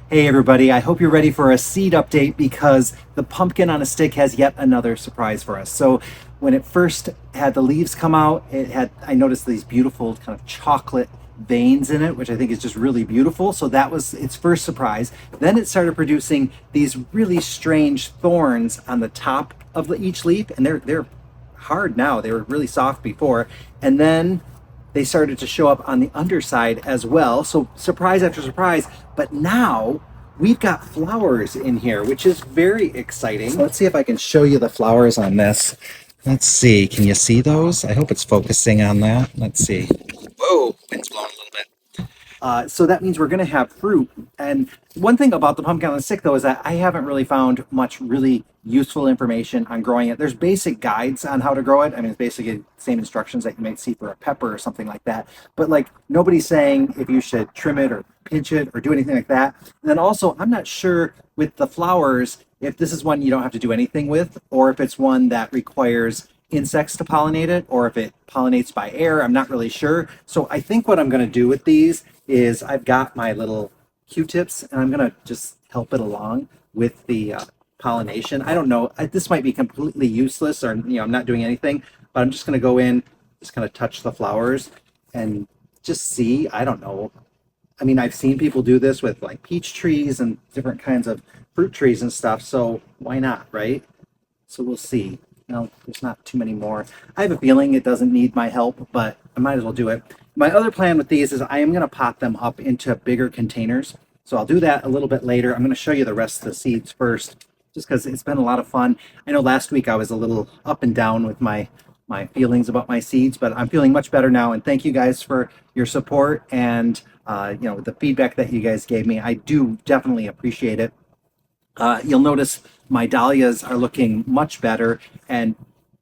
Hey everybody, I hope you're ready for a seed update because the pumpkin on a stick has yet another surprise for us. So when it first had the leaves come out, I noticed these beautiful kind of chocolate veins in it, which I think is just really beautiful. So that was its first surprise. Then it started producing these really strange thorns on the top of each leaf, and they're hard now. They were really soft before. And then they started to show up on the underside as well. So surprise after surprise. But now we've got flowers in here, which is very exciting. So let's see if I can show you the flowers on this. Let's see. Can you see those? I hope it's focusing on that. Let's see. Whoa, wind's blowing a little bit. So that means we're going to have fruit. And one thing about the pumpkin on the stick, though, is that I haven't really found much really useful information on growing it. There's basic guides on how to grow it. I mean, it's basically the same instructions that you might see for a pepper or something like that. But like nobody's saying if you should trim it or pinch it or do anything like that. And then also, I'm not sure with the flowers if this is one you don't have to do anything with, or if it's one that requires insects to pollinate it, or if it pollinates by air. I'm not really sure. So I think what I'm going to do with these is I've got my little Q-tips and I'm going to just help it along with the pollination. I don't know. This might be completely useless, or I'm not doing anything, but I'm just going to go in, just kind of touch the flowers and just see. I don't know. I mean, I've seen people do this with like peach trees and different kinds of fruit trees and stuff. So why not, right? So we'll see. No, there's not too many more. I have a feeling it doesn't need my help, but I might as well do it. My other plan with these is I am going to pot them up into bigger containers. So I'll do that a little bit later. I'm going to show you the rest of the seeds first, just because it's been a lot of fun. I know last week I was a little up and down with my feelings about my seeds, but I'm feeling much better now. And thank you guys for your support and the feedback that you guys gave me. I do definitely appreciate it. You'll notice my dahlias are looking much better, and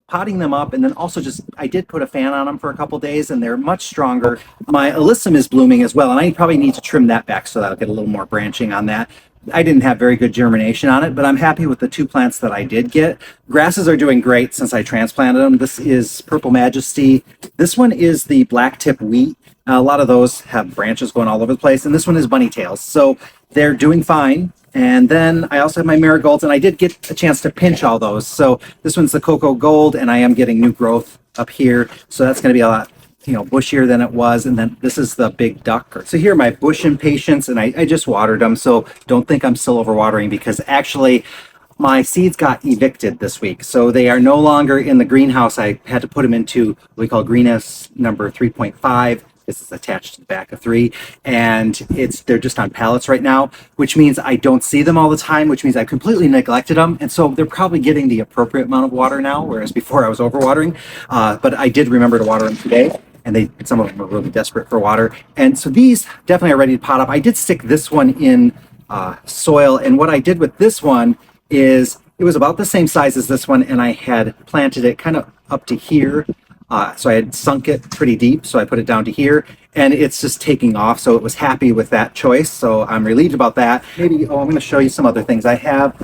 potting them up, and then also I did put a fan on them for a couple days and they're much stronger. My alyssum is blooming as well, and I probably need to trim that back so that I'll get a little more branching on that. I didn't have very good germination on it, but I'm happy with the two plants that I did get. Grasses are doing great since I transplanted them. This is Purple Majesty. This one is the black tip wheat. A lot of those have branches going all over the place, and this one is bunny tails. So they're doing fine. And then I also have my marigolds, and I did get a chance to pinch all those. So this one's the cocoa gold, and I am getting new growth up here. So that's going to be a lot, bushier than it was. And then this is the big duck. So here are my bush impatiens, and I just watered them. So don't think I'm still overwatering, because actually my seeds got evicted this week. So they are no longer in the greenhouse. I had to put them into what we call greenhouse number 3.5. This is attached to the back of 3, and they're just on pallets right now, which means I don't see them all the time, which means I completely neglected them. And so they're probably getting the appropriate amount of water now, whereas before I was overwatering. But I did remember to water them today, and some of them are really desperate for water. And so these definitely are ready to pot up. I did stick this one in soil, and what I did with this one is it was about the same size as this one, and I had planted it kind of up to here. So I had sunk it pretty deep, so I put it down to here, and it's just taking off. So it was happy with that choice. So I'm relieved about that. I'm going to show you some other things. I have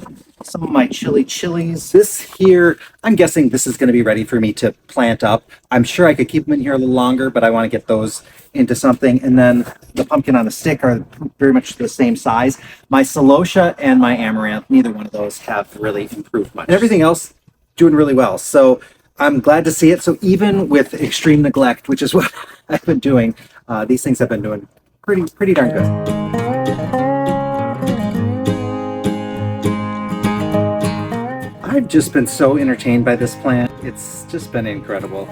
some of my chilies. This here, I'm guessing this is going to be ready for me to plant up. I'm sure I could keep them in here a little longer, but I want to get those into something. And then the pumpkin on the stick are very much the same size. My celosia and my amaranth, neither one of those have really improved much. And everything else doing really well. So I'm glad to see it. So even with extreme neglect, which is what I've been doing, these things have been doing pretty darn good. I've just been so entertained by this plant. It's just been incredible.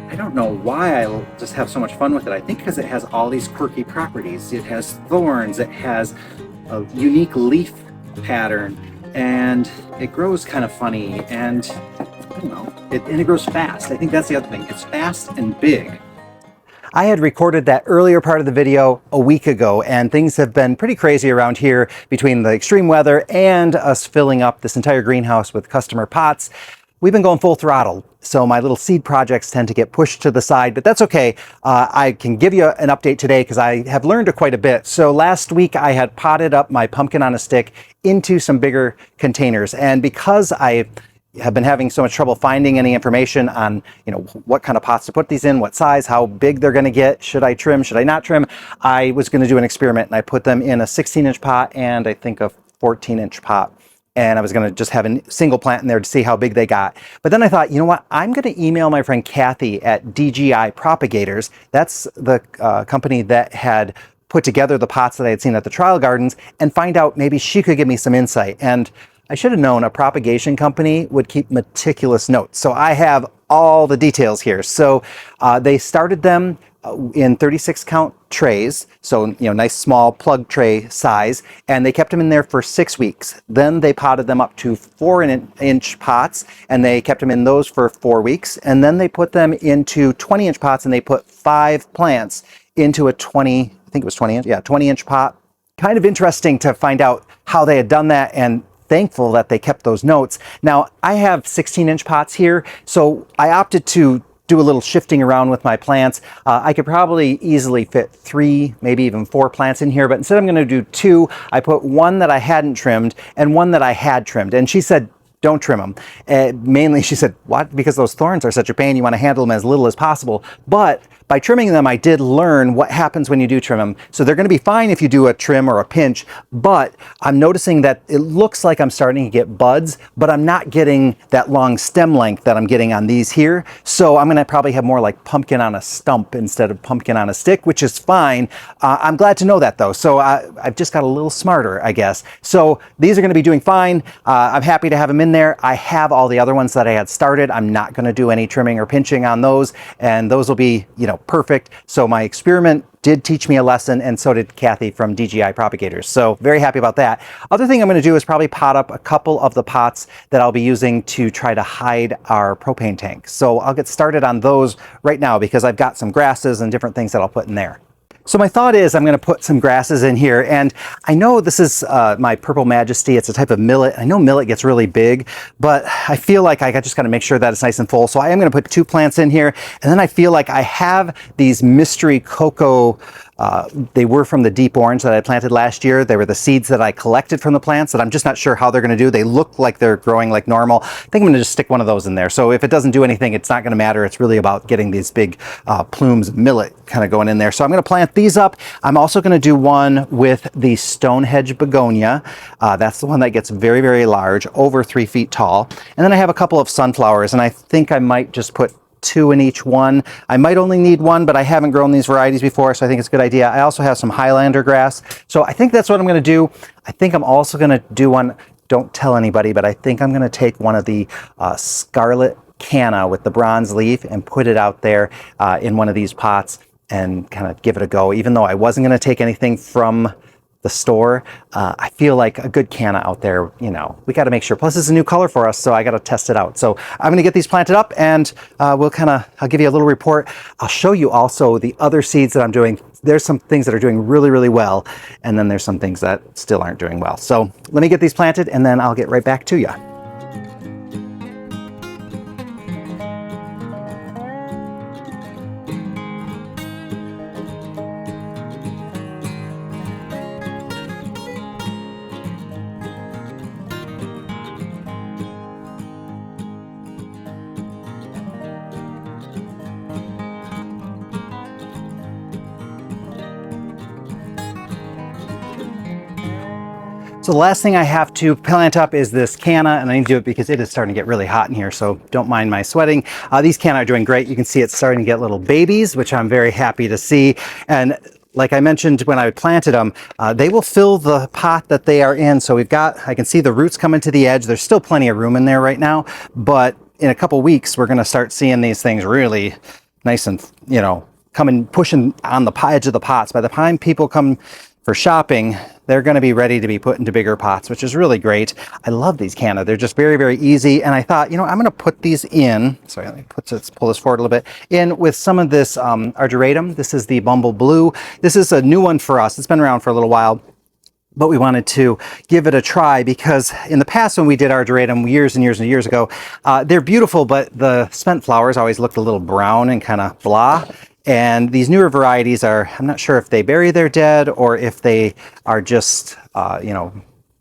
I don't know why I just have so much fun with it. I think because it has all these quirky properties. It has thorns, it has a unique leaf pattern, and it grows kind of funny, and I don't know, and it grows fast. I think that's the other thing. It's fast and big. I had recorded that earlier part of the video a week ago, and things have been pretty crazy around here between the extreme weather and us filling up this entire greenhouse with customer pots. We've been going full throttle, so my little seed projects tend to get pushed to the side, but that's okay. I can give you an update today because I have learned quite a bit. So last week I had potted up my pumpkin on a stick into some bigger containers, and because I have been having so much trouble finding any information on, what kind of pots to put these in, what size, how big they're going to get, should I trim, should I not trim, I was going to do an experiment, and I put them in a 16-inch pot and I think a 14-inch pot. And I was going to just have a single plant in there to see how big they got. But then I thought, you know what? I'm going to email my friend Kathy at DGI Propagators. That's the company that had put together the pots that I had seen at the trial gardens, and find out maybe she could give me some insight. And I should have known a propagation company would keep meticulous notes. So I have all the details here. So they started them in 36 count trays, so nice small plug tray size, and they kept them in there for 6 weeks. Then they potted them up to 4-inch pots, and they kept them in those for 4 weeks, and then they put them into 20-inch pots, and they put 5 plants into a 20-inch pot. Kind of interesting to find out how they had done that, and thankful that they kept those notes. Now I have 16-inch pots here, so I opted to do a little shifting around with my plants. I could probably easily fit 3, maybe even 4 plants in here, but instead I'm going to do 2. I put one that I hadn't trimmed and one that I had trimmed, and she said, don't trim them. Mainly she said, what? Because those thorns are such a pain, you want to handle them as little as possible. But by trimming them, I did learn what happens when you do trim them. So they're going to be fine if you do a trim or a pinch, but I'm noticing that it looks like I'm starting to get buds, but I'm not getting that long stem length that I'm getting on these here. So I'm going to probably have more like pumpkin on a stump instead of pumpkin on a stick, which is fine. I'm glad to know that though. So I've just got a little smarter, I guess. So these are going to be doing fine. I'm happy to have them in there. I have all the other ones that I had started. I'm not going to do any trimming or pinching on those, and those will be, perfect. So my experiment did teach me a lesson, and so did Kathy from DGI Propagators. So very happy about that. Other thing I'm going to do is probably pot up a couple of the pots that I'll be using to try to hide our propane tank. So I'll get started on those right now because I've got some grasses and different things that I'll put in there. So my thought is I'm going to put some grasses in here, and I know this is my Purple Majesty. It's a type of millet. I know millet gets really big, but I feel like I just got to make sure that it's nice and full. So I am going to put 2 plants in here, and then I feel like I have these mystery cocoa. They were from the deep orange that I planted last year. They were the seeds that I collected from the plants that I'm just not sure how they're going to do. They look like they're growing like normal. I think I'm going to just stick one of those in there. So if it doesn't do anything, it's not going to matter. It's really about getting these big plumes of millet kind of going in there. So I'm going to plant these up. I'm also going to do one with the Stonehenge begonia. That's the one that gets very, very large, over 3 feet tall. And then I have a couple of sunflowers, and I think I might just put 2 in each one. I might only need 1, but I haven't grown these varieties before, so I think it's a good idea. I also have some Highlander grass, so I think that's what I'm going to do. I think I'm also going to do one, don't tell anybody, but I think I'm going to take one of the scarlet Canna with the bronze leaf and put it out there in one of these pots and kind of give it a go. Even though I wasn't going to take anything from the store, I feel like a good Canna out there, we got to make sure. Plus it's a new color for us, so I got to test it out. So I'm going to get these planted up, and I'll give you a little report. I'll show you also the other seeds that I'm doing. There's some things that are doing really, really well, and then there's some things that still aren't doing well. So let me get these planted, and then I'll get right back to you. So the last thing I have to plant up is this Canna, and I need to do it because it is starting to get really hot in here, so don't mind my sweating. These Canna are doing great. You can see it's starting to get little babies, which I'm very happy to see. And like I mentioned when I planted them, they will fill the pot that they are in. So I can see the roots coming to the edge. There's still plenty of room in there right now, but in a couple weeks, we're going to start seeing these things really nice and, coming, pushing on the edge of the pots. By the time people come for shopping, they're going to be ready to be put into bigger pots, which is really great. I love these Canna. They're just very, very easy. And I thought, I'm going to put these in. Sorry, let's pull this forward a little bit. In with some of this argyratum. This is the Bumble Blue. This is a new one for us. It's been around for a little while, but we wanted to give it a try because in the past when we did argyratum years and years and years ago, they're beautiful, but the spent flowers always looked a little brown and kind of blah. And these newer varieties I'm not sure if they bury their dead or if they are just,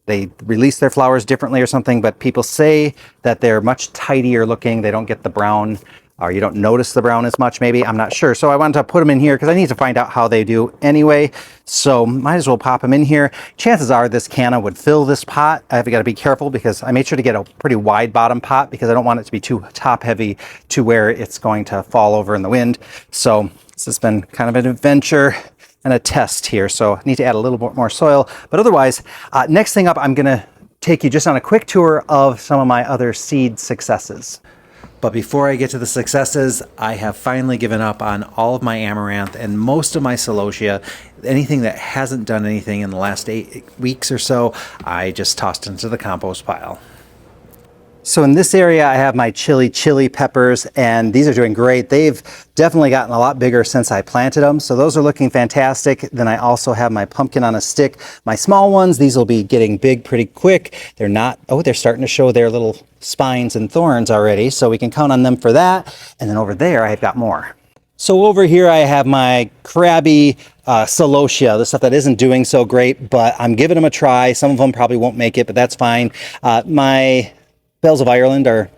they release their flowers differently or something, but people say that they're much tidier looking. They don't get the brown, or you don't notice the brown as much, maybe. I'm not sure. So I wanted to put them in here because I need to find out how they do anyway. So might as well pop them in here. Chances are this Canna would fill this pot. I've got to be careful because I made sure to get a pretty wide bottom pot because I don't want it to be too top heavy to where it's going to fall over in the wind. So this has been kind of an adventure and a test here. So I need to add a little bit more soil. But otherwise, next thing up, I'm going to take you just on a quick tour of some of my other seed successes. But before I get to the successes, I have finally given up on all of my amaranth and most of my celosia. Anything that hasn't done anything in the last 8 weeks or so, I just tossed into the compost pile. So in this area, I have my chili peppers, and these are doing great. They've definitely gotten a lot bigger since I planted them. So those are looking fantastic. Then I also have my pumpkin on a stick. My small ones, these will be getting big pretty quick. They're not, oh, they're starting to show their little spines and thorns already. So we can count on them for that. And then over there, I've got more. So over here, I have my crabby celosia, the stuff that isn't doing so great, but I'm giving them a try. Some of them probably won't make it, but that's fine. My Bells of Ireland are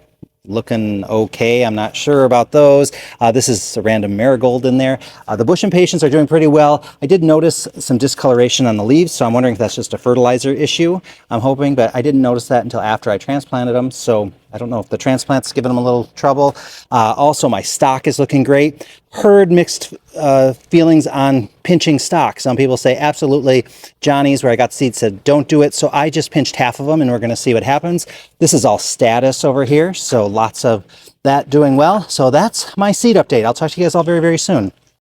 looking okay. I'm not sure about those. This is a random marigold in there. The bush impatiens are doing pretty well. I did notice some discoloration on the leaves, so I'm wondering if that's just a fertilizer issue. I'm hoping, but I didn't notice that until after I transplanted them, so I don't know if the transplant's giving them a little trouble. Also, my stock is looking great. Heard mixed feelings on pinching stock. Some people say absolutely. Johnny's, where I got seeds, said don't do it. So I just pinched half of them, and we're going to see what happens. This is all status over here, so lots of that doing well. So that's my seed update. I'll talk to you guys all very, very soon.